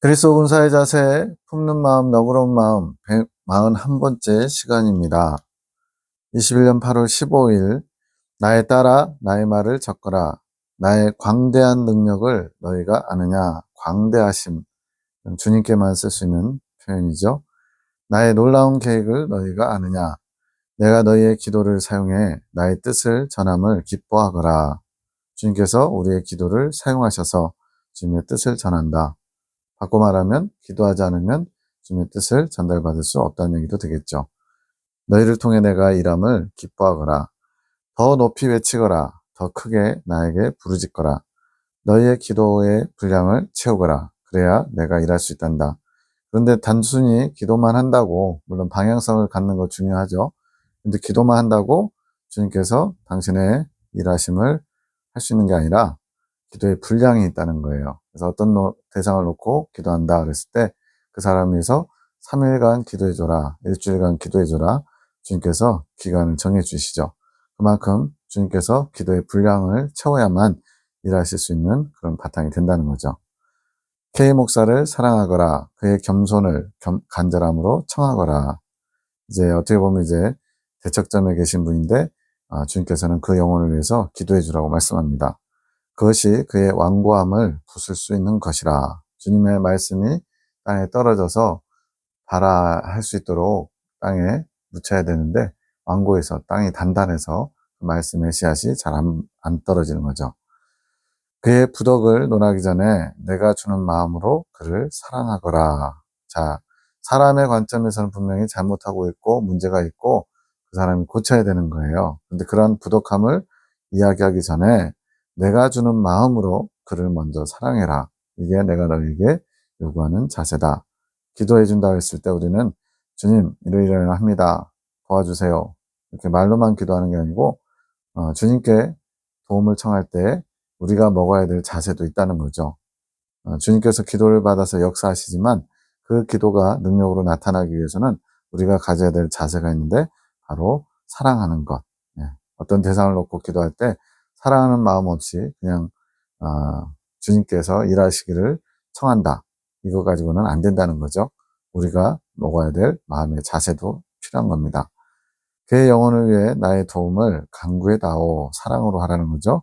그리스도 군사의 자세, 품는 마음, 너그러운 마음, 141번째 시간입니다. 21년 8월 15일, 나에 따라 나의 말을 적거라. 나의 광대한 능력을 너희가 아느냐. 광대하심, 주님께만 쓸 수 있는 표현이죠. 나의 놀라운 계획을 너희가 아느냐. 내가 너희의 기도를 사용해 나의 뜻을 전함을 기뻐하거라. 주님께서 우리의 기도를 사용하셔서 주님의 뜻을 전한다. 바꿔 말하면 기도하지 않으면 주님의 뜻을 전달받을 수 없다는 얘기도 되겠죠. 너희를 통해 내가 일함을 기뻐하거라. 더 높이 외치거라. 더 크게 나에게 부르짖거라. 너희의 기도의 분량을 채우거라. 그래야 내가 일할 수 있단다. 그런데 단순히 기도만 한다고, 물론 방향성을 갖는 거 중요하죠. 근데 기도만 한다고 주님께서 당신의 일하심을 할 수 있는 게 아니라 기도의 분량이 있다는 거예요. 그래서 어떤 대상을 놓고 기도한다 그랬을 때 그 사람을 위해서 3일간 기도해줘라, 일주일간 기도해줘라, 주님께서 기간을 정해주시죠. 그만큼 주님께서 기도의 분량을 채워야만 일하실 수 있는 그런 바탕이 된다는 거죠. K 목사를 사랑하거라. 그의 겸손을 간절함으로 청하거라. 이제 어떻게 보면 이제 대척점에 계신 분인데 주님께서는 그 영혼을 위해서 기도해 주라고 말씀합니다. 그것이 그의 완고함을 부술 수 있는 것이라. 주님의 말씀이 땅에 떨어져서 발아할 수 있도록 땅에 묻혀야 되는데 완고해서 땅이 단단해서 그 말씀의 씨앗이 잘 안 떨어지는 거죠. 그의 부덕을 논하기 전에 내가 주는 마음으로 그를 사랑하거라. 자, 사람의 관점에서는 분명히 잘못하고 있고 문제가 있고 그 사람이 고쳐야 되는 거예요. 근데 그런 부덕함을 이야기하기 전에 내가 주는 마음으로 그를 먼저 사랑해라. 이게 내가 너에게 요구하는 자세다. 기도해 준다 했을 때 우리는 주님 이러이러합니다. 도와주세요. 이렇게 말로만 기도하는 게 아니고 주님께 도움을 청할 때 우리가 먹어야 될 자세도 있다는 거죠. 주님께서 기도를 받아서 역사하시지만 그 기도가 능력으로 나타나기 위해서는 우리가 가져야 될 자세가 있는데 바로 사랑하는 것. 예. 어떤 대상을 놓고 기도할 때 사랑하는 마음 없이 그냥 주님께서 일하시기를 청한다. 이거 가지고는 안 된다는 거죠. 우리가 먹어야 될 마음의 자세도 필요한 겁니다. 그의 영혼을 위해 나의 도움을 간구해다오. 사랑으로 하라는 거죠.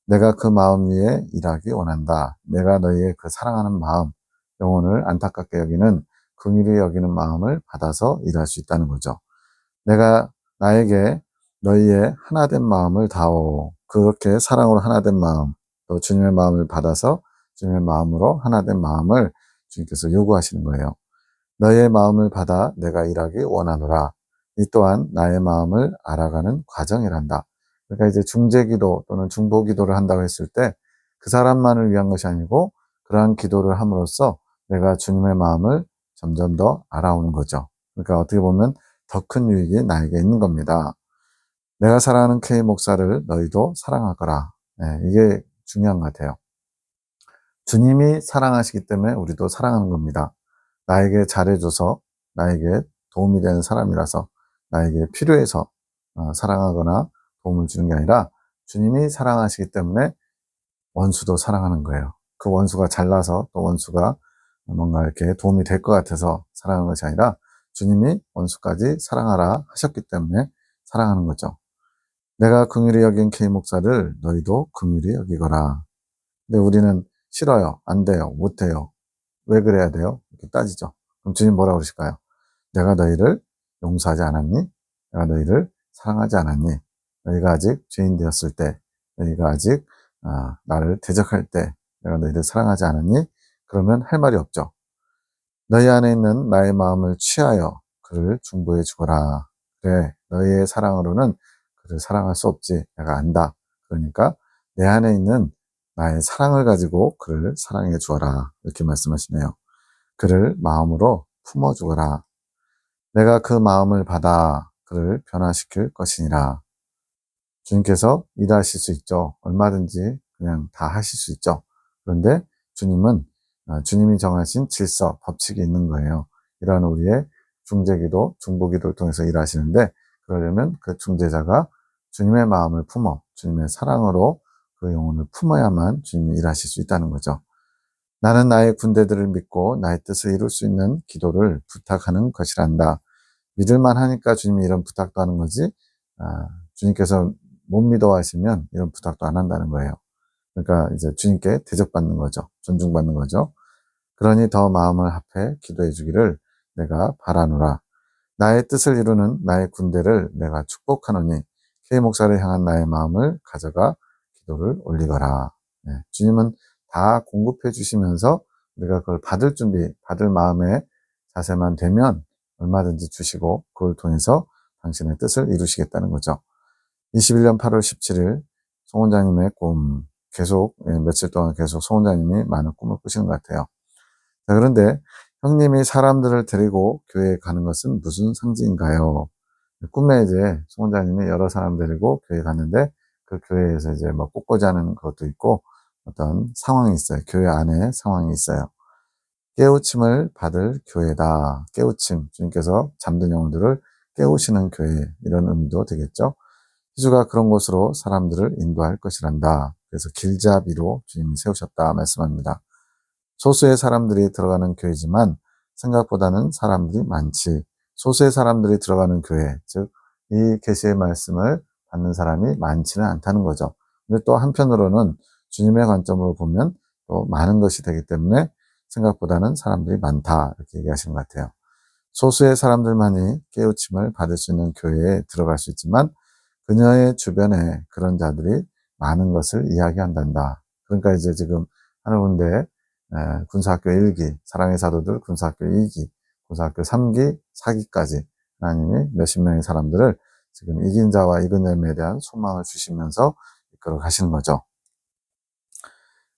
내가 그 마음 위에 일하기 원한다. 내가 너희의 그 사랑하는 마음, 영혼을 안타깝게 여기는 긍휼히 여기는 마음을 받아서 일할 수 있다는 거죠. 내가 나에게 너희의 하나된 마음을 다오. 그렇게 사랑으로 하나된 마음, 또 주님의 마음을 받아서 주님의 마음으로 하나된 마음을 주님께서 요구하시는 거예요. 너희의 마음을 받아 내가 일하기 원하노라. 이 또한 나의 마음을 알아가는 과정이란다. 그러니까 이제 중재기도 또는 중보기도를 한다고 했을 때 그 사람만을 위한 것이 아니고 그러한 기도를 함으로써 내가 주님의 마음을 점점 더 알아오는 거죠. 그러니까 어떻게 보면 더 큰 유익이 나에게 있는 겁니다. 내가 사랑하는 K 목사를 너희도 사랑하거라. 네, 이게 중요한 것 같아요. 주님이 사랑하시기 때문에 우리도 사랑하는 겁니다. 나에게 잘해줘서 나에게 도움이 되는 사람이라서 나에게 필요해서 사랑하거나 도움을 주는 게 아니라 주님이 사랑하시기 때문에 원수도 사랑하는 거예요. 그 원수가 잘나서 또 원수가 뭔가 이렇게 도움이 될 것 같아서 사랑하는 것이 아니라 주님이 원수까지 사랑하라 하셨기 때문에 사랑하는 거죠. 내가 긍휼히 여긴 K 목사를 너희도 긍휼히 여기거라. 근데 우리는 싫어요, 안 돼요, 못 해요. 왜 그래야 돼요? 이렇게 따지죠. 그럼 주님 뭐라고 그러실까요? 내가 너희를 용서하지 않았니? 내가 너희를 사랑하지 않았니? 너희가 아직 죄인 되었을 때, 너희가 아직 나를 대적할 때 내가 너희를 사랑하지 않았니? 그러면 할 말이 없죠. 너희 안에 있는 나의 마음을 취하여 그를 중보해 주거라. 그래, 너희의 사랑으로는 그를 사랑할 수 없지. 내가 안다. 그러니까 내 안에 있는 나의 사랑을 가지고 그를 사랑해 주어라. 이렇게 말씀하시네요. 그를 마음으로 품어주거라. 내가 그 마음을 받아 그를 변화시킬 것이니라. 주님께서 일하실 수 있죠. 얼마든지 그냥 다 하실 수 있죠. 그런데 주님은 주님이 정하신 질서, 법칙이 있는 거예요. 이러한 우리의 중재기도, 중보기도를 통해서 일하시는데 그러려면 그 중재자가 주님의 마음을 품어 주님의 사랑으로 그 영혼을 품어야만 주님이 일하실 수 있다는 거죠. 나는 나의 군대들을 믿고 나의 뜻을 이룰 수 있는 기도를 부탁하는 것이란다. 믿을만 하니까 주님이 이런 부탁도 하는 거지, 주님께서 못 믿어 하시면 이런 부탁도 안 한다는 거예요. 그러니까 이제 주님께 대접받는 거죠. 존중받는 거죠. 그러니 더 마음을 합해 기도해 주기를 내가 바라노라. 나의 뜻을 이루는 나의 군대를 내가 축복하노니 K 목사를 향한 나의 마음을 가져가 기도를 올리거라. 네, 주님은 다 공급해 주시면서 우리가 그걸 받을 준비, 받을 마음의 자세만 되면 얼마든지 주시고 그걸 통해서 당신의 뜻을 이루시겠다는 거죠. 21년 8월 17일 송 원장님의 꿈, 계속 며칠 동안 계속 송 원장님이 많은 꿈을 꾸시는 것 같아요. 자, 그런데 형님이 사람들을 데리고 교회에 가는 것은 무슨 상징인가요? 꿈에 이제 송 원장님이 여러 사람 데리고 교회에 갔는데 그 교회에서 이제 뭐 꽃꽂이 하는 것도 있고 어떤 상황이 있어요. 교회 안에 상황이 있어요. 깨우침을 받을 교회다. 깨우침. 주님께서 잠든 영혼들을 깨우시는 교회. 이런 의미도 되겠죠. 희주가 그런 곳으로 사람들을 인도할 것이란다. 그래서 길잡이로 주님이 세우셨다 말씀합니다. 소수의 사람들이 들어가는 교회지만 생각보다는 사람들이 많지. 소수의 사람들이 들어가는 교회, 즉 이 계시의 말씀을 받는 사람이 많지는 않다는 거죠. 근데 또 한편으로는 주님의 관점으로 보면 또 많은 것이 되기 때문에 생각보다는 사람들이 많다 이렇게 얘기하시는 것 같아요. 소수의 사람들만이 깨우침을 받을 수 있는 교회에 들어갈 수 있지만 그녀의 주변에 그런 자들이 많은 것을 이야기한단다. 그러니까 이제 지금 하늘 군대 군사학교 1기, 사랑의 사도들 군사학교 2기, 군사학교 3기, 4기까지 하나님이 몇십 명의 사람들을 지금 이긴 자와 이근 열매에 대한 소망을 주시면서 이끌어 가시는 거죠.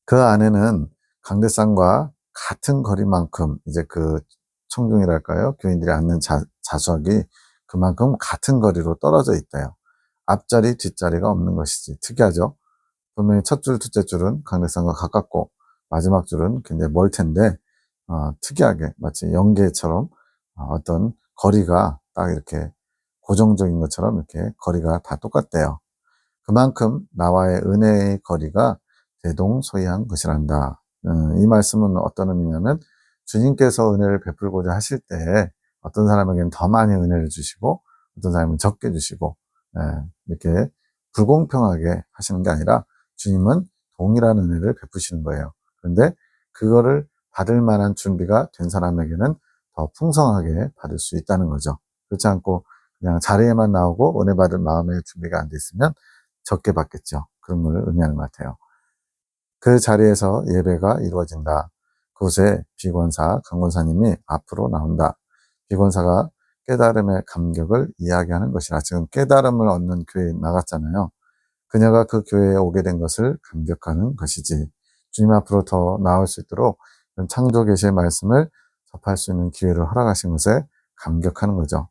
그 안에는 강대상과 같은 거리만큼 이제 그 청중이랄까요? 교인들이 앉는 좌석이 그만큼 같은 거리로 떨어져 있대요. 앞자리, 뒷자리가 없는 것이지. 특이하죠? 분명히 첫 줄, 둘째 줄은 강대상과 가깝고 마지막 줄은 굉장히 멀 텐데 특이하게 마치 연계처럼 어떤 거리가 딱 이렇게 고정적인 것처럼 이렇게 거리가 다 똑같대요. 그만큼 나와의 은혜의 거리가 대동소이한 것이란다. 이 말씀은 어떤 의미냐면 주님께서 은혜를 베풀고자 하실 때 어떤 사람에게는 더 많이 은혜를 주시고 어떤 사람은 적게 주시고 이렇게 불공평하게 하시는 게 아니라 주님은 동일한 은혜를 베푸시는 거예요. 그런데 그거를 받을 만한 준비가 된 사람에게는 더 풍성하게 받을 수 있다는 거죠. 그렇지 않고 그냥 자리에만 나오고 은혜 받을 마음의 준비가 안 돼 있으면 적게 받겠죠. 그런 걸 의미하는 것 같아요. 그 자리에서 예배가 이루어진다. 그곳에 비권사, 강권사님이 앞으로 나온다. 비권사가 깨달음의 감격을 이야기하는 것이라. 지금 깨달음을 얻는 교회에 나갔잖아요. 그녀가 그 교회에 오게 된 것을 감격하는 것이지. 주님 앞으로 더 나올 수 있도록 창조 계시의 말씀을 접할 수 있는 기회를 허락하신 것에 감격하는 거죠.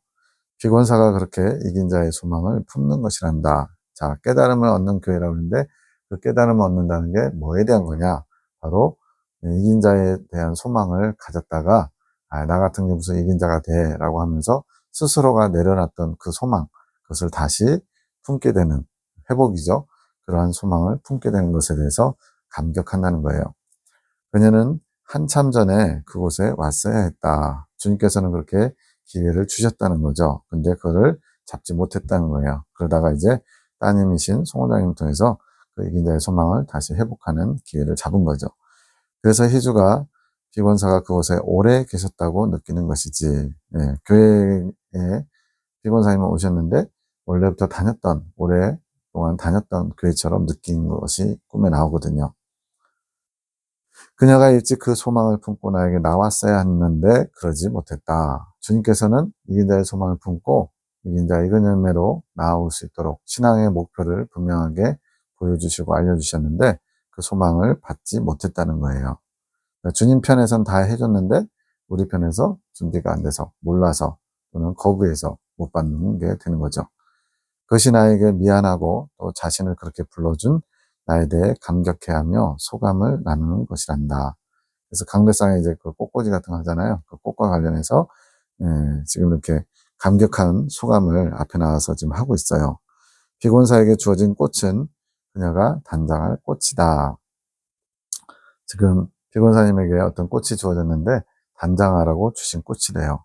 비권사가 그렇게 이긴 자의 소망을 품는 것이란다. 자, 깨달음을 얻는 교회라고 하는데 그 깨달음을 얻는다는 게 뭐에 대한 거냐? 바로 이긴 자에 대한 소망을 가졌다가 나 같은 게 무슨 이긴 자가 돼 라고 하면서 스스로가 내려놨던 그 소망, 그것을 다시 품게 되는 회복이죠. 그러한 소망을 품게 되는 것에 대해서 감격한다는 거예요. 그녀는 한참 전에 그곳에 왔어야 했다. 주님께서는 그렇게 기회를 주셨다는 거죠. 근데 그거를 잡지 못했다는 거예요. 그러다가 이제 따님이신 송 원장님을 통해서 그 이긴 자의 소망을 다시 회복하는 기회를 잡은 거죠. 그래서 희주가 비권사가 그곳에 오래 계셨다고 느끼는 것이지. 교회에 비권사님은 오셨는데 원래부터 오랫동안 다녔던 교회처럼 느낀 것이 꿈에 나오거든요. 그녀가 일찍 그 소망을 품고 나에게 나왔어야 했는데 그러지 못했다. 주님께서는 이긴 자의 소망을 품고 이긴 자의 이근 열매로 나아올 수 있도록 신앙의 목표를 분명하게 보여주시고 알려주셨는데 그 소망을 받지 못했다는 거예요. 그러니까 주님 편에선 다 해줬는데 우리 편에서 준비가 안 돼서 몰라서 또는 거부해서 못 받는 게 되는 거죠. 그것이 나에게 미안하고 또 자신을 그렇게 불러준 나에 대해 감격해하며 소감을 나누는 것이란다. 그래서 강대상에 이제 그 꽃꽂이 같은 거 하잖아요. 그 꽃과 관련해서 지금 이렇게 감격한 소감을 앞에 나와서 지금 하고 있어요. 비권사에게 주어진 꽃은 그녀가 단장할 꽃이다. 지금 비곤사님에게 어떤 꽃이 주어졌는데 단장하라고 주신 꽃이래요.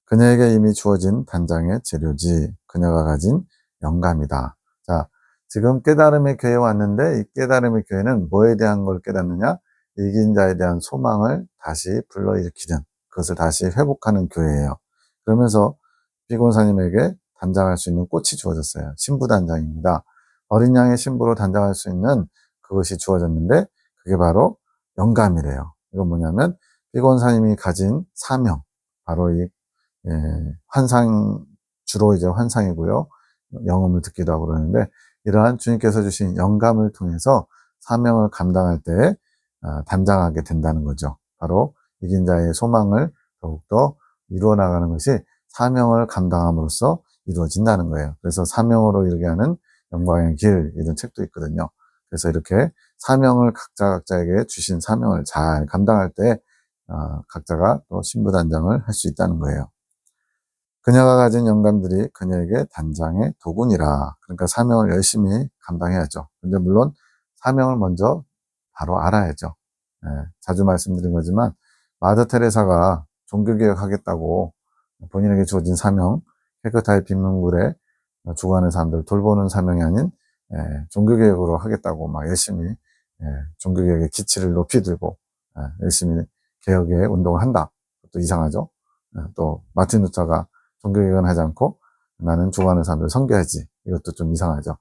그녀에게 이미 주어진 단장의 재료지 그녀가 가진 영감이다. 자, 지금 깨달음의 교회에 왔는데 이 깨달음의 교회는 뭐에 대한 걸 깨닫느냐? 이긴 자에 대한 소망을 다시 불러일으키는 그것을 다시 회복하는 교회예요. 그러면서 비곤사님에게 단장할 수 있는 꽃이 주어졌어요. 신부단장입니다. 어린 양의 신부로 단장할 수 있는 그것이 주어졌는데 그게 바로 영감이래요. 이건 뭐냐면 비곤사님이 가진 사명, 바로 이 환상, 주로 이제 환상이고요. 영음을 듣기도 하고 그러는데 이러한 주님께서 주신 영감을 통해서 사명을 감당할 때 단장하게 된다는 거죠. 바로 이긴 자의 소망을 더욱더 이루어 나가는 것이 사명을 감당함으로써 이루어진다는 거예요. 그래서 사명으로 이르게 하는 영광의 길 이런 책도 있거든요. 그래서 이렇게 사명을 각자에게 주신 사명을 잘 감당할 때 각자가 또 신부단장을 할 수 있다는 거예요. 그녀가 가진 영감들이 그녀에게 단장의 도구니라. 그러니까 사명을 열심히 감당해야죠. 근데 물론 사명을 먼저 바로 알아야죠. 자주 말씀드린 거지만 마더 테레사가 종교개혁 하겠다고 본인에게 주어진 사명, 깨끗하게 빗물에 죽어가는 사람들 돌보는 사명이 아닌 종교개혁으로 하겠다고 막 열심히 종교개혁의 기치를 높이 들고 열심히 개혁의 운동을 한다. 또 이상하죠. 또 마틴 루터가 종교개혁은 하지 않고 나는 죽어가는 사람들 섬겨야지. 이것도 좀 이상하죠.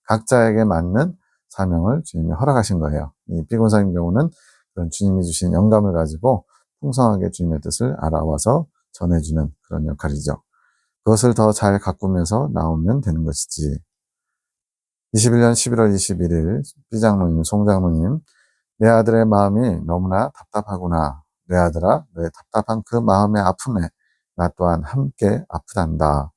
각자에게 맞는 사명을 주님이 허락하신 거예요. 이 비곤사님 경우는 그런 주님이 주신 영감을 가지고 풍성하게 주님의 뜻을 알아와서 전해주는 그런 역할이죠. 그것을 더 잘 가꾸면서 나오면 되는 것이지. 21년 11월 21일 B장로님, 송장로님, 내 아들의 마음이 너무나 답답하구나. 내 아들아, 내 답답한 그 마음의 아픔에 나 또한 함께 아프단다.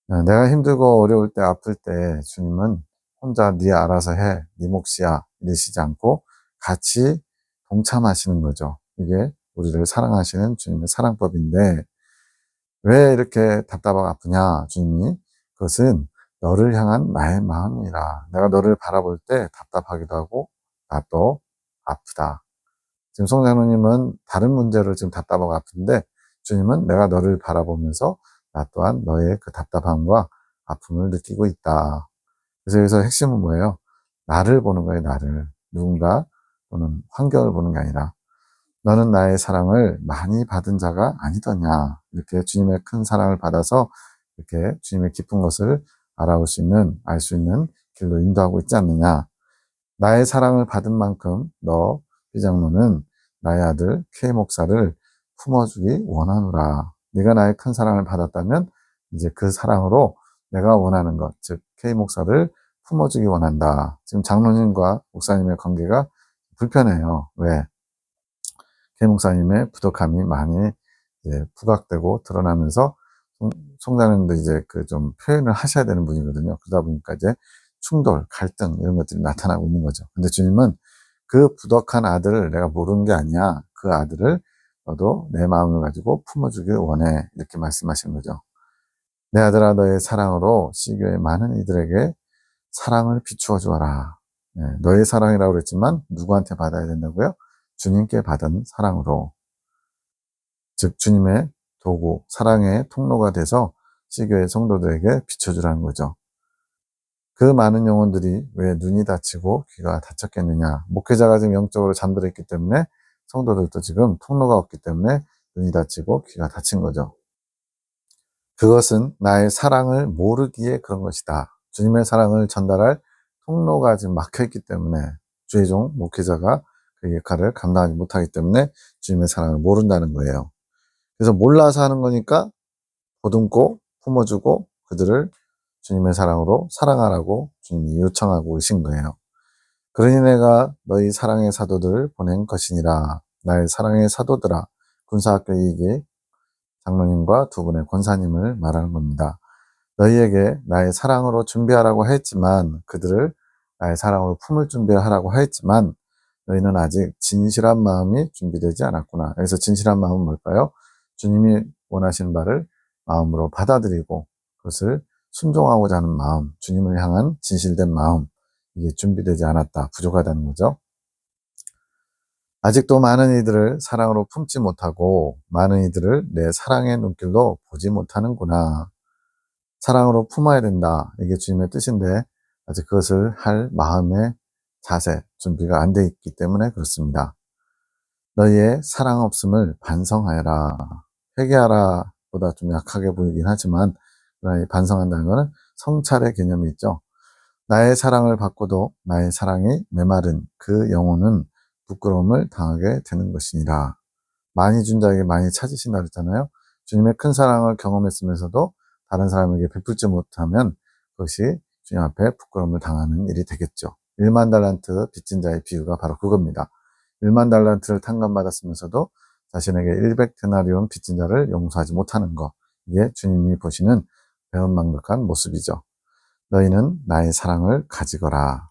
내가 힘들고 어려울 때 아플 때 주님은 혼자 네 알아서 해, 네 몫이야 이러시지 않고 같이 동참하시는 거죠. 이게 우리를 사랑하시는 주님의 사랑법인데 왜 이렇게 답답하고 아프냐 주님이 그것은 너를 향한 나의 마음이라. 내가 너를 바라볼 때 답답하기도 하고 나 또 아프다. 지금 송장로님은 다른 문제로 지금 답답하고 아픈데 주님은 내가 너를 바라보면서 나 또한 너의 그 답답함과 아픔을 느끼고 있다. 그래서 여기서 핵심은 뭐예요? 나를 보는 거예요, 나를. 누군가 또는 환경을 보는 게 아니라 너는 나의 사랑을 많이 받은 자가 아니더냐. 이렇게 주님의 큰 사랑을 받아서 이렇게 주님의 깊은 것을 알아올 수 있는, 알 수 있는 길로 인도하고 있지 않느냐. 나의 사랑을 받은 만큼 너 비장로는 나의 아들 K 목사를 품어주기 원하노라. 네가 나의 큰 사랑을 받았다면 이제 그 사랑으로 내가 원하는 것, 즉 K 목사를 품어주기 원한다. 지금 장로님과 목사님의 관계가 불편해요. 왜? K 목사님의 부족함이 많이 이제 부각되고 드러나면서 송장님도 이제 그 좀 표현을 하셔야 되는 분이거든요. 그러다 보니까 이제 충돌, 갈등 이런 것들이 나타나고 있는 거죠. 근데 주님은 그 부덕한 아들을 내가 모르는 게 아니야. 그 아들을 너도 내 마음을 가지고 품어주길 원해. 이렇게 말씀하시는 거죠. 내 아들아 너의 사랑으로 시교의 많은 이들에게 사랑을 비추어 주어라. 너의 사랑이라고 그랬지만 누구한테 받아야 된다고요? 주님께 받은 사랑으로. 즉 주님의 도구, 사랑의 통로가 돼서 시교의 성도들에게 비춰주라는 거죠. 그 많은 영혼들이 왜 눈이 다치고 귀가 다쳤겠느냐. 목회자가 지금 영적으로 잠들어 있기 때문에 성도들도 지금 통로가 없기 때문에 눈이 다치고 귀가 다친 거죠. 그것은 나의 사랑을 모르기에 그런 것이다. 주님의 사랑을 전달할 통로가 지금 막혀있기 때문에 주의 종 목회자가 그 역할을 감당하지 못하기 때문에 주님의 사랑을 모른다는 거예요. 그래서 몰라서 하는 거니까 보듬고 품어주고 그들을 주님의 사랑으로 사랑하라고 주님이 요청하고 계신 거예요. 그러니 내가 너희 사랑의 사도들을 보낸 것이니라. 나의 사랑의 사도들아. 군사학교 2기 장로님과 두 분의 권사님을 말하는 겁니다. 너희에게 나의 사랑으로 준비하라고 했지만 그들을 나의 사랑으로 품을 준비를 하라고 했지만 너희는 아직 진실한 마음이 준비되지 않았구나. 그래서 진실한 마음은 뭘까요? 주님이 원하시는 바를 마음으로 받아들이고 그것을 순종하고자 하는 마음, 주님을 향한 진실된 마음, 이게 준비되지 않았다, 부족하다는 거죠. 아직도 많은 이들을 사랑으로 품지 못하고 많은 이들을 내 사랑의 눈길로 보지 못하는구나. 사랑으로 품어야 된다. 이게 주님의 뜻인데 아직 그것을 할 마음의 자세, 준비가 안 돼 있기 때문에 그렇습니다. 너희의 사랑 없음을 반성하여라. 회개하라 보다 좀 약하게 보이긴 하지만 반성한다는 것은 성찰의 개념이 있죠. 나의 사랑을 받고도 나의 사랑이 메마른 그 영혼은 부끄러움을 당하게 되는 것이니라. 많이 준 자에게 많이 찾으신다 그랬잖아요. 주님의 큰 사랑을 경험했으면서도 다른 사람에게 베풀지 못하면 그것이 주님 앞에 부끄러움을 당하는 일이 되겠죠. 1만 달란트 빚진 자의 비유가 바로 그겁니다. 1만 달란트를 탕감받았으면서도 자신에게 100데나리온 빚진 자를 용서하지 못하는 것. 이게 주님이 보시는 배은망덕한 모습이죠. 너희는 나의 사랑을 가지거라.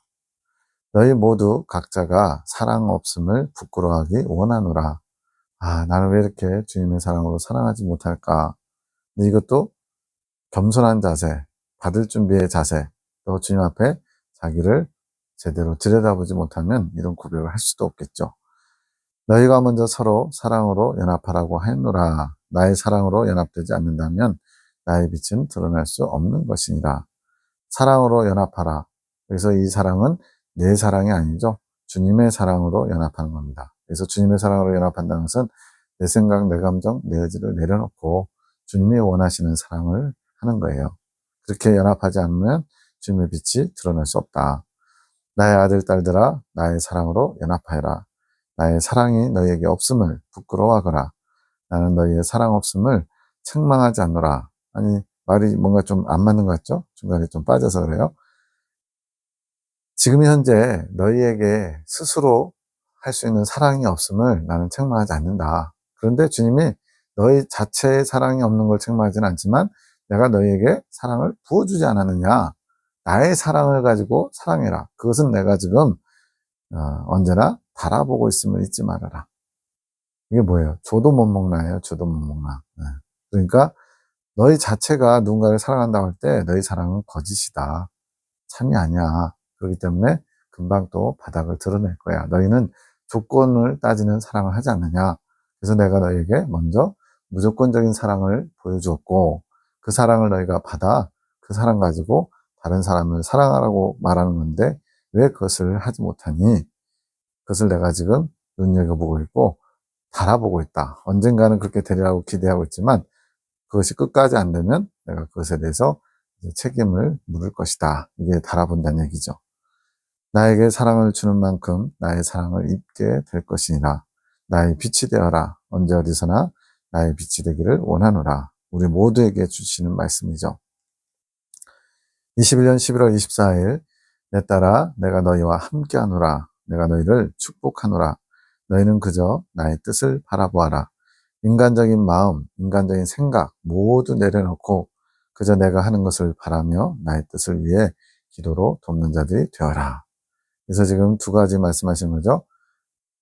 너희 모두 각자가 사랑 없음을 부끄러워하기 원하노라. 아, 나는 왜 이렇게 주님의 사랑으로 사랑하지 못할까? 근데 이것도 겸손한 자세, 받을 준비의 자세, 또 주님 앞에 자기를 제대로 들여다보지 못하면 이런 고백을 할 수도 없겠죠. 너희가 먼저 서로 사랑으로 연합하라고 하노라. 나의 사랑으로 연합되지 않는다면 나의 빛은 드러날 수 없는 것이니라. 사랑으로 연합하라. 그래서 이 사랑은 내 사랑이 아니죠. 주님의 사랑으로 연합하는 겁니다. 그래서 주님의 사랑으로 연합한다는 것은 내 생각, 내 감정, 내 의지를 내려놓고 주님이 원하시는 사랑을 하는 거예요. 그렇게 연합하지 않으면 주님의 빛이 드러날 수 없다. 나의 아들, 딸들아, 나의 사랑으로 연합하여라. 나의 사랑이 너희에게 없음을 부끄러워하거라. 나는 너희의 사랑 없음을 책망하지 않노라. 아니, 말이 뭔가 좀 안 맞는 것 같죠? 중간에 좀 빠져서 그래요. 지금 현재 너희에게 스스로 할 수 있는 사랑이 없음을 나는 책망하지 않는다. 그런데 주님이 너희 자체의 사랑이 없는 걸 책망하지는 않지만 내가 너희에게 사랑을 부어주지 않았느냐. 나의 사랑을 가지고 사랑해라. 그것은 내가 지금 언제나 바라보고 있음을 잊지 말아라. 이게 뭐예요? 줘도 못 먹나예요? 줘도 못 먹나. 네. 그러니까 너희 자체가 누군가를 사랑한다고 할 때 너희 사랑은 거짓이다. 참이 아니야. 그렇기 때문에 금방 또 바닥을 드러낼 거야. 너희는 조건을 따지는 사랑을 하지 않느냐. 그래서 내가 너희에게 먼저 무조건적인 사랑을 보여주었고 그 사랑을 너희가 받아 그 사랑 가지고 다른 사람을 사랑하라고 말하는 건데 왜 그것을 하지 못하니? 그것을 내가 지금 눈여겨보고 있고 바라보고 있다. 언젠가는 그렇게 되리라고 기대하고 있지만 그것이 끝까지 안 되면 내가 그것에 대해서 책임을 물을 것이다. 이게 달아본다는 얘기죠. 나에게 사랑을 주는 만큼 나의 사랑을 입게 될 것이니라. 나의 빛이 되어라. 언제 어디서나 나의 빛이 되기를 원하노라. 우리 모두에게 주시는 말씀이죠. 21년 11월 24일 내 딸아 내가 너희와 함께하노라. 내가 너희를 축복하노라. 너희는 그저 나의 뜻을 바라보아라. 인간적인 마음, 인간적인 생각 모두 내려놓고 그저 내가 하는 것을 바라며 나의 뜻을 위해 기도로 돕는 자들이 되어라. 그래서 지금 두 가지 말씀하시는 거죠.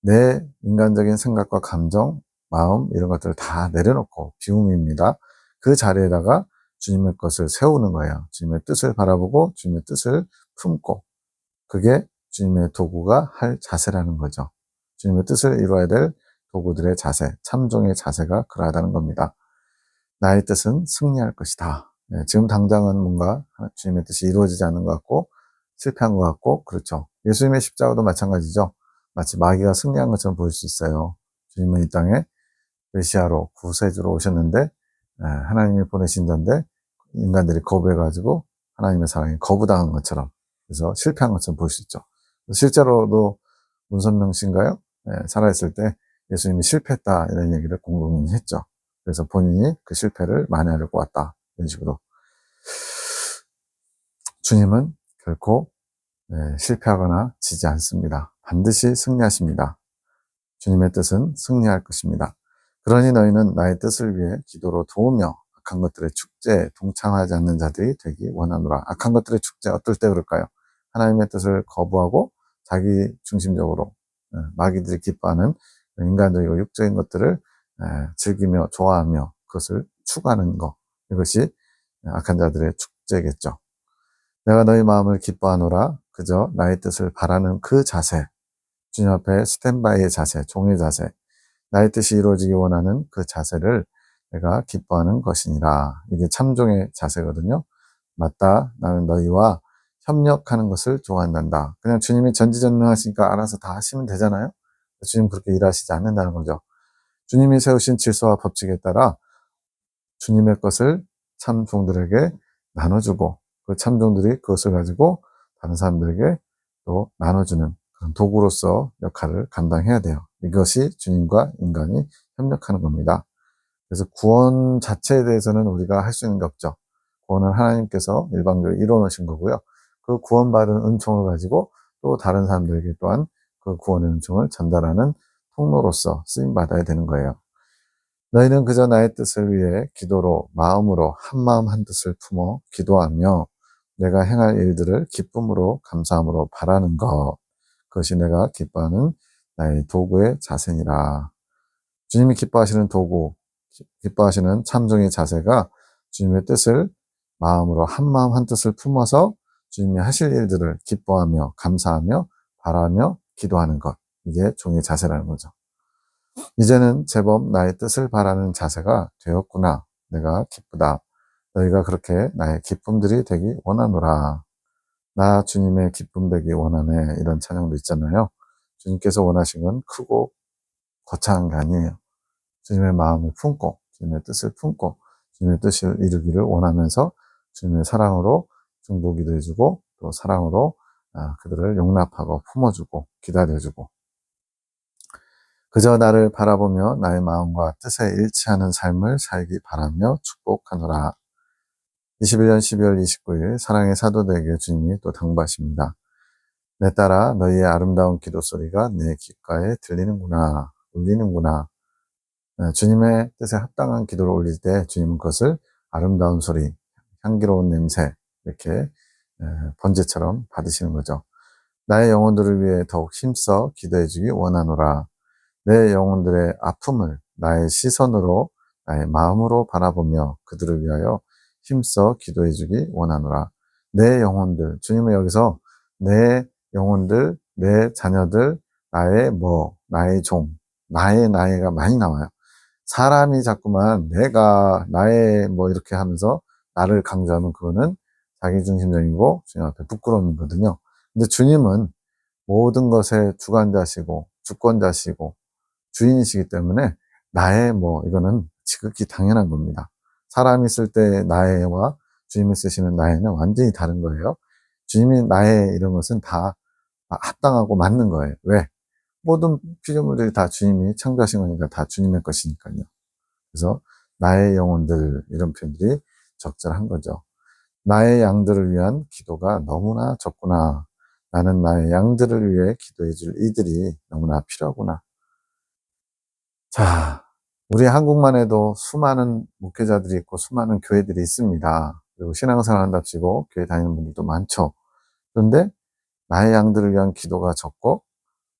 내 인간적인 생각과 감정, 마음 이런 것들을 다 내려놓고 비움입니다. 그 자리에다가 주님의 것을 세우는 거예요. 주님의 뜻을 바라보고 주님의 뜻을 품고 그게 주님의 도구가 할 자세라는 거죠. 주님의 뜻을 이루어야 될 도구들의 자세, 참종의 자세가 그러하다는 겁니다. 나의 뜻은 승리할 것이다. 네, 지금 당장은 뭔가 주님의 뜻이 이루어지지 않는 것 같고 실패한 것 같고 그렇죠. 예수님의 십자가도 마찬가지죠. 마치 마귀가 승리한 것처럼 보일 수 있어요. 주님은 이 땅에 메시아로 구세주로 오셨는데 하나님이 보내신 자인데 인간들이 거부해가지고 하나님의 사랑이 거부당한 것처럼 그래서 실패한 것처럼 보일 수 있죠. 실제로도 문선명 씨인가요? 살아있을 때 예수님이 실패했다 이런 얘기를 공공연히 했죠. 그래서 본인이 그 실패를 만회하려고 왔다 이런 식으로 주님은 결코 실패하거나 지지 않습니다. 반드시 승리하십니다. 주님의 뜻은 승리할 것입니다. 그러니 너희는 나의 뜻을 위해 기도로 도우며 악한 것들의 축제에 동참하지 않는 자들이 되기 원하노라. 악한 것들의 축제 어떨 때 그럴까요? 하나님의 뜻을 거부하고 자기 중심적으로 마귀들이 기뻐하는 인간적이고 육적인 것들을 즐기며 좋아하며 그것을 추구하는 것 이것이 악한 자들의 축제겠죠. 내가 너희 마음을 기뻐하노라. 그저 나의 뜻을 바라는 그 자세 주님 앞에 스탠바이의 자세, 종의 자세, 나의 뜻이 이루어지기 원하는 그 자세를 내가 기뻐하는 것이니라. 이게 참종의 자세거든요. 맞다. 나는 너희와 협력하는 것을 좋아한단다. 그냥 주님이 전지전능하시니까 알아서 다 하시면 되잖아요. 주님 그렇게 일하시지 않는다는 거죠. 주님이 세우신 질서와 법칙에 따라 주님의 것을 참종들에게 나눠주고 그 참종들이 그것을 가지고 다른 사람들에게 또 나눠주는 그런 도구로서 역할을 감당해야 돼요. 이것이 주님과 인간이 협력하는 겁니다. 그래서 구원 자체에 대해서는 우리가 할 수 있는 게 없죠. 구원은 하나님께서 일방적으로 이루어 놓으신 거고요. 그 구원받은 은총을 가지고 또 다른 사람들에게 또한 그 구원의 은총을 전달하는 통로로서 쓰임받아야 되는 거예요. 너희는 그저 나의 뜻을 위해 기도로 마음으로 한마음 한뜻을 품어 기도하며 내가 행할 일들을 기쁨으로 감사함으로 바라는 것, 그것이 내가 기뻐하는 나의 도구의 자세니라. 주님이 기뻐하시는 도구, 기뻐하시는 참종의 자세가 주님의 뜻을 마음으로 한마음 한뜻을 품어서 주님이 하실 일들을 기뻐하며 감사하며 바라며 기도하는 것, 이게 종의 자세라는 거죠. 이제는 제법 나의 뜻을 바라는 자세가 되었구나. 내가 기쁘다. 너희가 그렇게 나의 기쁨들이 되기 원하노라. 나 주님의 기쁨 되기 원하네. 이런 찬양도 있잖아요. 주님께서 원하신 건 크고 거창한 게 아니에요. 주님의 마음을 품고 주님의 뜻을 품고 주님의 뜻을 이루기를 원하면서 주님의 사랑으로 중보기도 해주고 또 사랑으로 그들을 용납하고 품어주고 기다려주고 그저 나를 바라보며 나의 마음과 뜻에 일치하는 삶을 살기 바라며 축복하노라. 21년 12월 29일 사랑의 사도들에게 주님이 또 당부하십니다. 내 딸아 너희의 아름다운 기도 소리가 내 귓가에 들리는구나, 울리는구나. 주님의 뜻에 합당한 기도를 올릴 때 주님은 그것을 아름다운 소리, 향기로운 냄새 이렇게 번제처럼 받으시는 거죠. 나의 영혼들을 위해 더욱 힘써 기도해 주기 원하노라. 내 영혼들의 아픔을 나의 시선으로 나의 마음으로 바라보며 그들을 위하여 힘써 기도해 주기 원하노라. 내 영혼들, 주님은 여기서 내 영혼들, 내 자녀들, 나의 종, 나의가 많이 나와요. 사람이 자꾸만 내가, 나의 이렇게 하면서 나를 강조하면 그거는 자기중심적이고 주님 앞에 부끄러움이거든요. 근데 주님은 모든 것의 주관자시고 주권자시고 주인이시기 때문에 이거는 지극히 당연한 겁니다. 사람이 쓸 때 나의와 주님이 쓰시는 나의는 완전히 다른 거예요. 주님이 나의 이런 것은 다 합당하고 맞는 거예요. 왜? 모든 피조물들이 다 주님이 창조하신 거니까 다 주님의 것이니까요. 그래서 나의 영혼들 이런 표현들이 적절한 거죠. 나의 양들을 위한 기도가 너무나 적구나. 나는 나의 양들을 위해 기도해 줄 이들이 너무나 필요하구나. 자, 우리 한국만 해도 수많은 목회자들이 있고 수많은 교회들이 있습니다. 그리고 신앙생활 한답시고 교회 다니는 분들도 많죠. 그런데 나의 양들을 위한 기도가 적고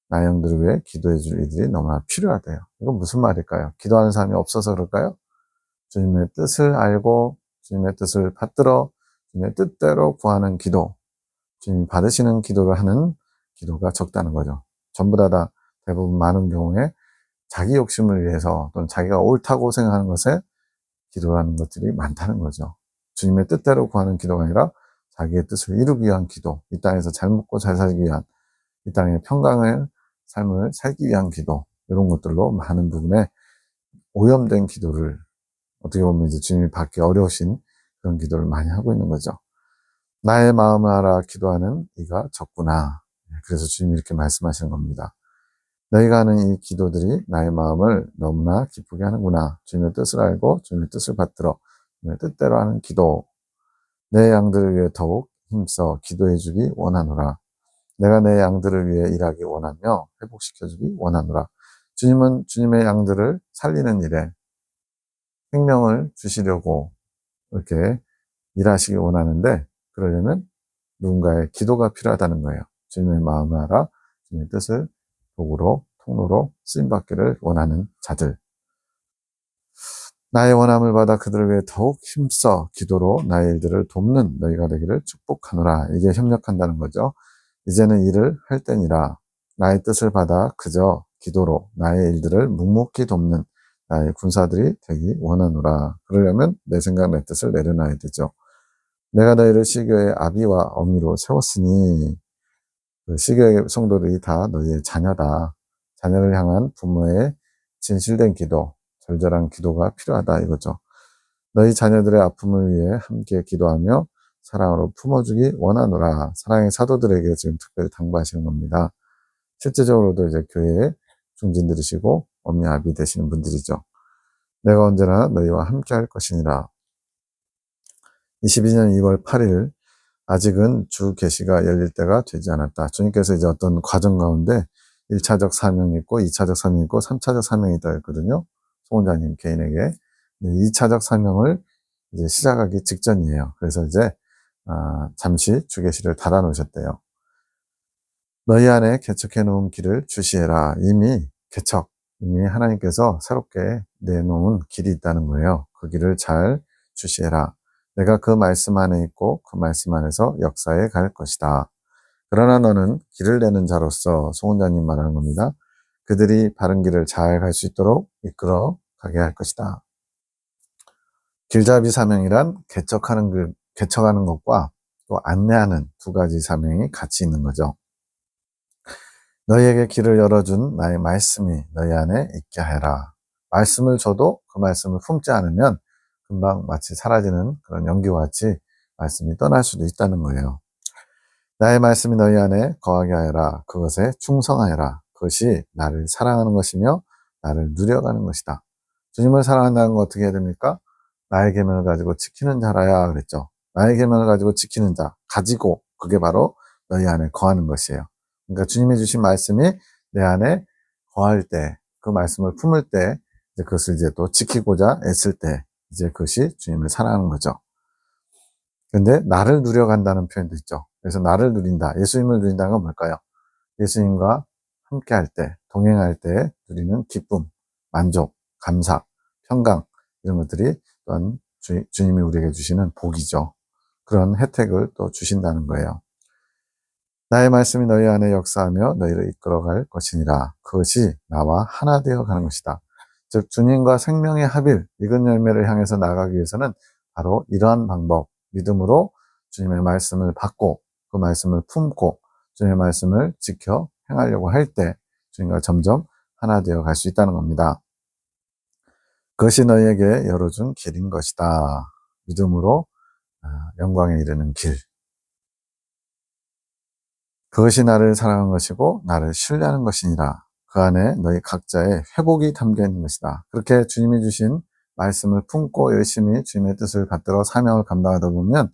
나의 양들을 위해 기도해 줄 이들이 너무나 필요하대요. 이건 무슨 말일까요? 기도하는 사람이 없어서 그럴까요? 주님의 뜻을 알고 주님의 뜻을 받들어 주님의 뜻대로 구하는 기도, 주님 받으시는 기도를 하는 기도가 적다는 거죠. 전부 다 대부분 많은 경우에 자기 욕심을 위해서 또는 자기가 옳다고 생각하는 것에 기도하는 것들이 많다는 거죠. 주님의 뜻대로 구하는 기도가 아니라 자기의 뜻을 이루기 위한 기도, 이 땅에서 잘 먹고 잘 살기 위한, 이 땅의 평강의 삶을 살기 위한 기도, 이런 것들로 많은 부분에 오염된 기도를 어떻게 보면 이제 주님이 받기 어려우신 그런 기도를 많이 하고 있는 거죠. 나의 마음을 알아 기도하는 이가 적구나. 그래서 주님이 이렇게 말씀하시는 겁니다. 너희가 하는 이 기도들이 나의 마음을 너무나 기쁘게 하는구나. 주님의 뜻을 알고 주님의 뜻을 받들어 주님의 뜻대로 하는 기도. 내 양들을 위해 더욱 힘써 기도해 주기 원하노라. 내가 내 양들을 위해 일하기 원하며 회복시켜 주기 원하노라. 주님은 주님의 양들을 살리는 일에 생명을 주시려고 이렇게 일하시기 원하는데 그러려면 누군가의 기도가 필요하다는 거예요. 주님의 마음을 알아 주님의 뜻을 도구로 통로로 쓰임받기를 원하는 자들. 나의 원함을 받아 그들을 위해 더욱 힘써 기도로 나의 일들을 돕는 너희가 되기를 축복하노라. 이게 협력한다는 거죠. 이제는 일을 할 때니라. 나의 뜻을 받아 그저 기도로 나의 일들을 묵묵히 돕는 나의 군사들이 되기 원하노라. 그러려면 내 생각 내 뜻을 내려놔야 되죠. 내가 너희를 시교의 아비와 어미로 세웠으니 그 시교의 성도들이 다 너희의 자녀다. 자녀를 향한 부모의 진실된 기도, 절절한 기도가 필요하다 이거죠. 너희 자녀들의 아픔을 위해 함께 기도하며 사랑으로 품어주기 원하노라. 사랑의 사도들에게 지금 특별히 당부하시는 겁니다. 실제적으로도 이제 교회에 중진 들으시고 어미 아비 되시는 분들이죠. 내가 언제나 너희와 함께 할 것이니라. 22년 2월 8일 아직은 주 계시가 열릴 때가 되지 않았다. 주님께서 이제 어떤 과정 가운데 1차적 사명이 있고 2차적 사명이 있고 3차적 사명이 있다 했거든요. 송원장님 개인에게. 2차적 사명을 이제 시작하기 직전이에요. 그래서 이제 잠시 주 계시를 닫아 놓으셨대요. 너희 안에 개척해 놓은 길을 주시해라. 이미 하나님께서 새롭게 내놓은 길이 있다는 거예요. 그 길을 잘 주시해라. 내가 그 말씀 안에 있고 그 말씀 안에서 역사에 갈 것이다. 그러나 너는 길을 내는 자로서 송원장님 말하는 겁니다. 그들이 바른 길을 잘 갈 수 있도록 이끌어 가게 할 것이다. 길잡이 사명이란 개척하는 것과 또 안내하는 두 가지 사명이 같이 있는 거죠. 너희에게 길을 열어준 나의 말씀이 너희 안에 있게 하라. 말씀을 줘도 그 말씀을 품지 않으면 금방 마치 사라지는 그런 연기와 같이 말씀이 떠날 수도 있다는 거예요. 나의 말씀이 너희 안에 거하게 하여라. 그것에 충성하여라. 그것이 나를 사랑하는 것이며 나를 누려가는 것이다. 주님을 사랑한다는 건 어떻게 해야 됩니까? 나의 계명을 가지고 지키는 자라야 그랬죠. 나의 계명을 가지고 지키는 자, 가지고 그게 바로 너희 안에 거하는 것이에요. 그러니까 주님이 주신 말씀이 내 안에 거할 때, 그 말씀을 품을 때, 이제 그것을 이제 또 지키고자 애쓸 때, 이제 그것이 주님을 사랑하는 거죠. 근데 나를 누려간다는 표현도 있죠. 그래서 나를 누린다. 예수님을 누린다는 건 뭘까요? 예수님과 함께 할 때, 동행할 때 누리는 기쁨, 만족, 감사, 평강, 이런 것들이 또한 주님이 우리에게 주시는 복이죠. 그런 혜택을 또 주신다는 거예요. 나의 말씀이 너희 안에 역사하며 너희를 이끌어갈 것이니라. 그것이 나와 하나 되어 가는 것이다. 즉 주님과 생명의 합일, 익은 열매를 향해서 나가기 위해서는 바로 이러한 방법, 믿음으로 주님의 말씀을 받고 그 말씀을 품고 주님의 말씀을 지켜 행하려고 할 때 주님과 점점 하나 되어 갈 수 있다는 겁니다. 그것이 너희에게 열어준 길인 것이다. 믿음으로 영광에 이르는 길. 그것이 나를 사랑한 것이고 나를 신뢰하는 것이니라. 그 안에 너희 각자의 회복이 담겨 있는 것이다. 그렇게 주님이 주신 말씀을 품고 열심히 주님의 뜻을 받들어 사명을 감당하다 보면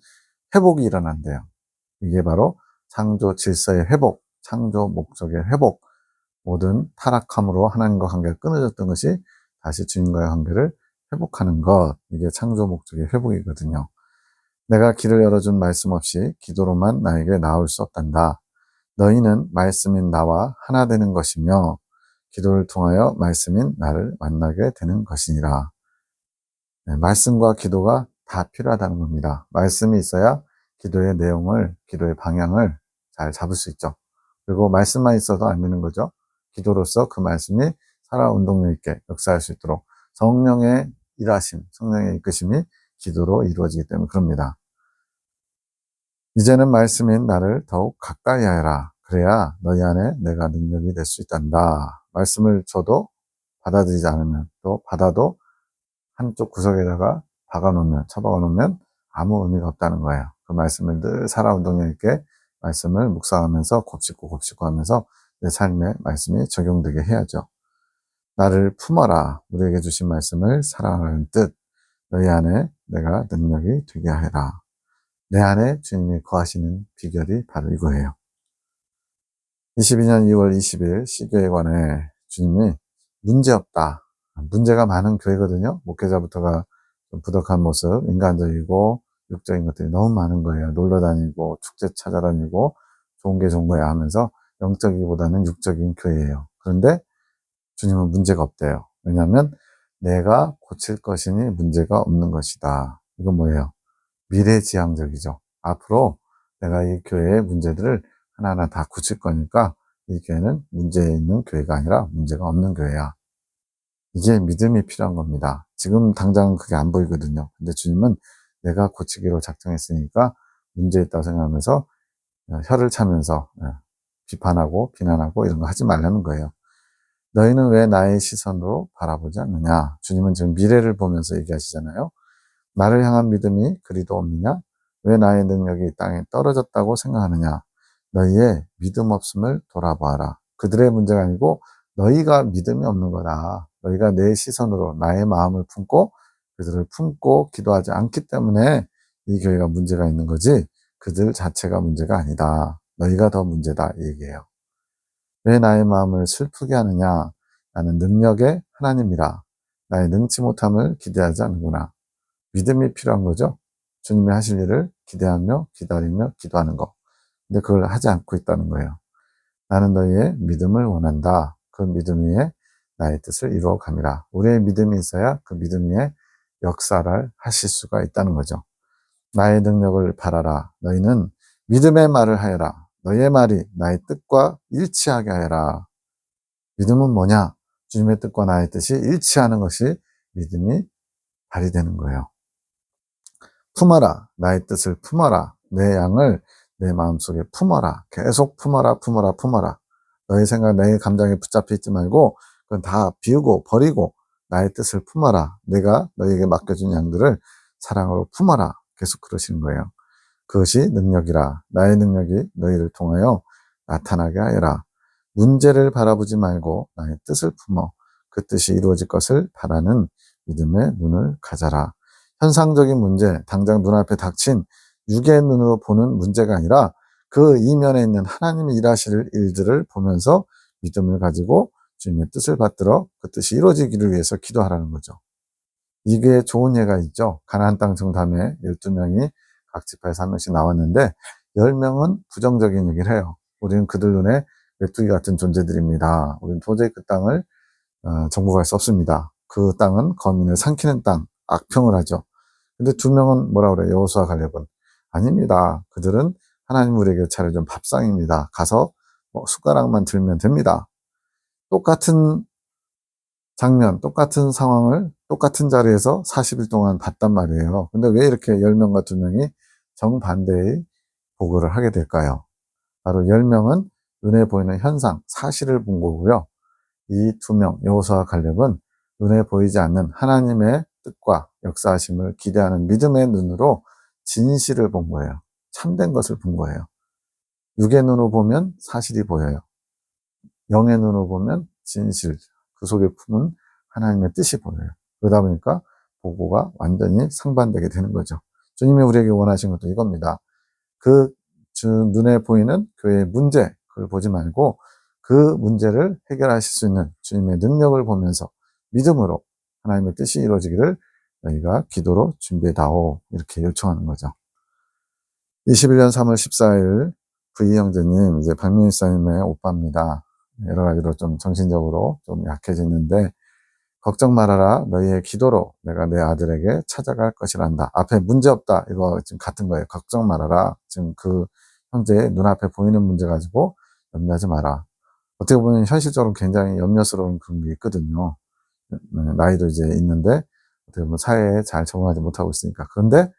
회복이 일어난대요. 이게 바로 창조 질서의 회복, 창조 목적의 회복, 모든 타락함으로 하나님과 관계가 끊어졌던 것이 다시 주님과의 관계를 회복하는 것, 이게 창조 목적의 회복이거든요. 내가 길을 열어준 말씀 없이 기도로만 나에게 나올 수 없단다. 너희는 말씀인 나와 하나 되는 것이며 기도를 통하여 말씀인 나를 만나게 되는 것이니라. 네, 말씀과 기도가 다 필요하다는 겁니다. 말씀이 있어야 기도의 내용을, 기도의 방향을 잘 잡을 수 있죠. 그리고 말씀만 있어도 안 되는 거죠. 기도로서 그 말씀이 살아 운동력 있게 역사할 수 있도록 성령의 일하심, 성령의 이끄심이 기도로 이루어지기 때문에 그럽니다. 이제는 말씀인 나를 더욱 가까이 하여라. 그래야 너희 안에 내가 능력이 될 수 있단다. 말씀을 줘도 받아들이지 않으면 또 받아도 한쪽 구석에다가 처박아 놓으면 아무 의미가 없다는 거예요. 그 말씀을 늘 살아 운동력 있게 말씀을 묵상하면서 곱씹고 하면서 내 삶에 말씀이 적용되게 해야죠. 나를 품어라. 우리에게 주신 말씀을 사랑하는 뜻. 너희 안에 내가 능력이 되게 하여라. 내 안에 주님이 거하시는 비결이 바로 이거예요. 22년 2월 20일 시교에 관해 주님이 문제없다. 문제가 많은 교회거든요. 목회자부터가 좀 부덕한 모습, 인간적이고 육적인 것들이 너무 많은 거예요. 놀러 다니고 축제 찾아다니고 좋은 게 좋은 거야 하면서 영적이보다는 육적인 교회예요. 그런데 주님은 문제가 없대요. 왜냐하면 내가 고칠 것이니 문제가 없는 것이다. 이건 뭐예요? 미래지향적이죠. 앞으로 내가 이 교회의 문제들을 하나하나 다 고칠 거니까 이 교회는 문제 있는 교회가 아니라 문제가 없는 교회야. 이게 믿음이 필요한 겁니다. 지금 당장 그게 안 보이거든요. 근데 주님은 내가 고치기로 작정했으니까 문제 있다고 생각하면서 혀를 차면서 비판하고 비난하고 이런 거 하지 말라는 거예요. 너희는 왜 나의 시선으로 바라보지 않느냐? 주님은 지금 미래를 보면서 얘기하시잖아요. 나를 향한 믿음이 그리도 없느냐? 왜 나의 능력이 땅에 떨어졌다고 생각하느냐? 너희의 믿음 없음을 돌아보아라. 그들의 문제가 아니고 너희가 믿음이 없는 거다. 너희가 내 시선으로 나의 마음을 품고 그들을 품고 기도하지 않기 때문에 이 교회가 문제가 있는 거지 그들 자체가 문제가 아니다. 너희가 더 문제다 이 얘기예요. 왜 나의 마음을 슬프게 하느냐? 나는 능력의 하나님이라. 나의 능치 못함을 기대하지 않는구나. 믿음이 필요한 거죠. 주님이 하실 일을 기대하며 기다리며 기도하는 거. 근데 그걸 하지 않고 있다는 거예요. 나는 너희의 믿음을 원한다. 그 믿음 위에 나의 뜻을 이루어 감이라. 우리의 믿음이 있어야 그 믿음 위에 역사를 하실 수가 있다는 거죠. 나의 능력을 바라라. 너희는 믿음의 말을 하여라. 너희의 말이 나의 뜻과 일치하게 하여라. 믿음은 뭐냐? 주님의 뜻과 나의 뜻이 일치하는 것이 믿음이 발휘되는 거예요. 품어라. 나의 뜻을 품어라. 내 양을 내 마음속에 품어라. 계속 품어라, 품어라, 품어라. 너의 생각, 내 감정에 붙잡혀 있지 말고 그건 다 비우고 버리고 나의 뜻을 품어라. 내가 너에게 맡겨준 양들을 사랑으로 품어라. 계속 그러시는 거예요. 그것이 능력이라. 나의 능력이 너희를 통하여 나타나게 하여라. 문제를 바라보지 말고 나의 뜻을 품어 그 뜻이 이루어질 것을 바라는 믿음의 눈을 가져라. 현상적인 문제, 당장 눈앞에 닥친 육의 눈으로 보는 문제가 아니라 그 이면에 있는 하나님이 일하실 일들을 보면서 믿음을 가지고 주님의 뜻을 받들어 그 뜻이 이루어지기를 위해서 기도하라는 거죠. 이게 좋은 예가 있죠. 가나안 땅 정탐에 12명이 각 지파에서 한 명씩 나왔는데 10명은 부정적인 얘기를 해요. 우리는 그들 눈에 메뚜기 같은 존재들입니다. 우리는 도저히 그 땅을 정복할 수 없습니다. 그 땅은 거민을 삼키는 땅, 악평을 하죠. 근데 2명은 뭐라 그래요? 여호수아 갈렙은 아닙니다. 그들은 하나님 우리에게 차려준 밥상입니다. 가서 숟가락만 들면 됩니다. 똑같은 장면, 똑같은 상황을 똑같은 자리에서 40일 동안 봤단 말이에요. 근데 왜 이렇게 10명과 2명이 정반대의 보고를 하게 될까요? 바로 10명은 눈에 보이는 현상, 사실을 본 거고요. 이 2명, 여호수아와 갈렙은 눈에 보이지 않는 하나님의 뜻과 역사하심을 기대하는 믿음의 눈으로 진실을 본 거예요. 참된 것을 본 거예요. 육의 눈으로 보면 사실이 보여요. 영의 눈으로 보면 진실, 그 속에 품은 하나님의 뜻이 보여요. 그러다 보니까 보고가 완전히 상반되게 되는 거죠. 주님이 우리에게 원하신 것도 이겁니다. 그 눈에 보이는 교회의 문제, 그걸 보지 말고 그 문제를 해결하실 수 있는 주님의 능력을 보면서 믿음으로 하나님의 뜻이 이루어지기를 너희가 기도로 준비해다오. 이렇게 요청하는 거죠. 21년 3월 14일 V 형제님, 이제 박민희 사님의 오빠입니다. 여러 가지로 좀 정신적으로 좀 약해지는데 걱정 말아라. 너희의 기도로 내가 내 아들에게 찾아갈 것이란다. 앞에 문제 없다. 이거 지금 같은 거예요. 걱정 말아라. 지금 그 형제의 눈앞에 보이는 문제 가지고 염려하지 마라. 어떻게 보면 현실적으로 굉장히 염려스러운 그런 게 있거든요. 나이도 이제 있는데 어떻게 보면 사회에 잘 적응하지 못하고 있으니까. 그런데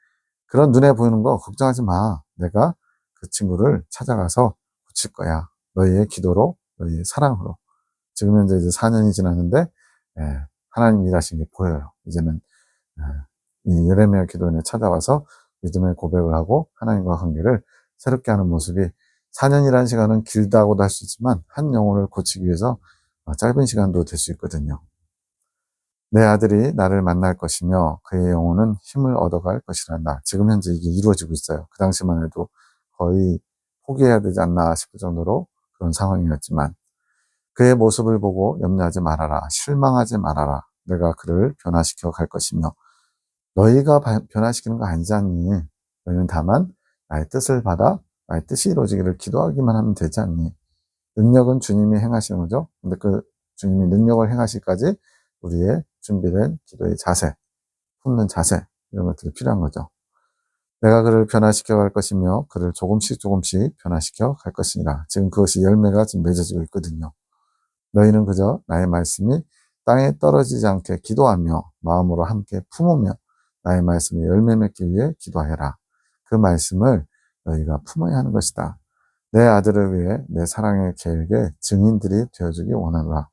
그런 눈에 보이는 거 걱정하지 마. 내가 그 친구를 찾아가서 고칠 거야. 너희의 기도로, 너희의 사랑으로. 지금 현재 이제 4년이 지났는데 하나님 일하신 게 보여요. 이제는 이 예레미야 기도원에 찾아와서 믿음의 고백을 하고 하나님과 관계를 새롭게 하는 모습이 4년이라는 시간은 길다고도 할 수 있지만 한 영혼을 고치기 위해서 짧은 시간도 될 수 있거든요. 내 아들이 나를 만날 것이며 그의 영혼은 힘을 얻어갈 것이란다. 지금 현재 이게 이루어지고 있어요. 그 당시만 해도 거의 포기해야 되지 않나 싶을 정도로 그런 상황이었지만 그의 모습을 보고 염려하지 말아라. 실망하지 말아라. 내가 그를 변화시켜 갈 것이며 너희가 변화시키는 거 아니지 않니? 너희는 다만 나의 뜻을 받아 나의 뜻이 이루어지기를 기도하기만 하면 되지 않니? 능력은 주님이 행하시는 거죠. 근데 그 주님이 능력을 행하실까지 우리의 준비된 기도의 자세, 품는 자세 이런 것들이 필요한 거죠. 내가 그를 변화시켜 갈 것이며 그를 조금씩 조금씩 변화시켜 갈 것이니라. 지금 그것이 열매가 지금 맺어지고 있거든요. 너희는 그저 나의 말씀이 땅에 떨어지지 않게 기도하며 마음으로 함께 품으며 나의 말씀이 열매 맺기 위해 기도하여라. 그 말씀을 너희가 품어야 하는 것이다. 내 아들을 위해 내 사랑의 계획에 증인들이 되어주기 원하노라.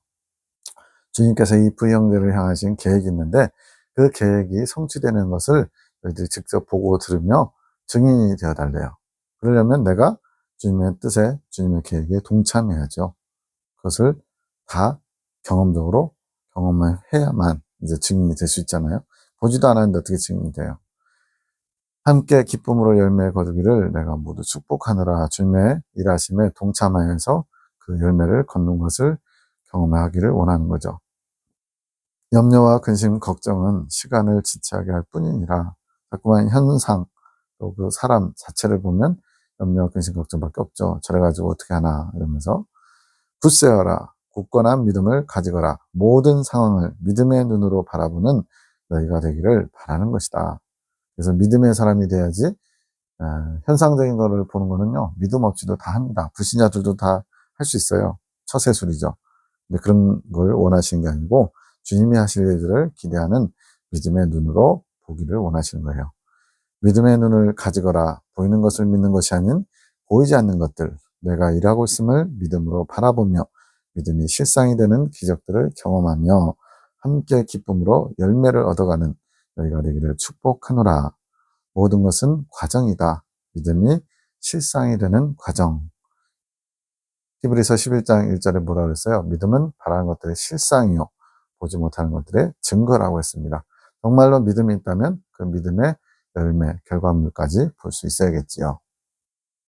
주님께서 이 부형제를 향하신 계획이 있는데 그 계획이 성취되는 것을 너희들이 직접 보고 들으며 증인이 되어달래요. 그러려면 내가 주님의 뜻에 주님의 계획에 동참해야죠. 그것을 다 경험적으로 경험을 해야만 이제 증인이 될 수 있잖아요. 보지도 않았는데 어떻게 증인이 돼요. 함께 기쁨으로 열매 거두기를 내가 모두 축복하느라. 주님의 일하심에 동참하여서 그 열매를 걷는 것을 경험하기를 원하는 거죠. 염려와 근심, 걱정은 시간을 지체하게 할 뿐이니라. 자꾸만 현상, 또 그 사람 자체를 보면 염려와 근심, 걱정밖에 없죠. 저래가지고 어떻게 하나 이러면서 굳세어라. 굳건한 믿음을 가지거라. 모든 상황을 믿음의 눈으로 바라보는 너희가 되기를 바라는 것이다. 그래서 믿음의 사람이 돼야지. 현상적인 거를 보는 거는요, 믿음 없이도 다 합니다. 불신자들도 다 할 수 있어요. 처세술이죠. 근데 그런 걸 원하시는 게 아니고 주님이 하실 일들을 기대하는 믿음의 눈으로 보기를 원하시는 거예요. 믿음의 눈을 가지거라. 보이는 것을 믿는 것이 아닌 보이지 않는 것들, 내가 일하고 있음을 믿음으로 바라보며 믿음이 실상이 되는 기적들을 경험하며 함께 기쁨으로 열매를 얻어가는 너희가 되기를 축복하노라. 모든 것은 과정이다. 믿음이 실상이 되는 과정. 히브리서 11장 1절에 뭐라 그랬어요? 믿음은 바라는 것들의 실상이요 보지 못하는 것들의 증거라고 했습니다. 정말로 믿음이 있다면 그 믿음의 열매, 결과물까지 볼 수 있어야겠지요.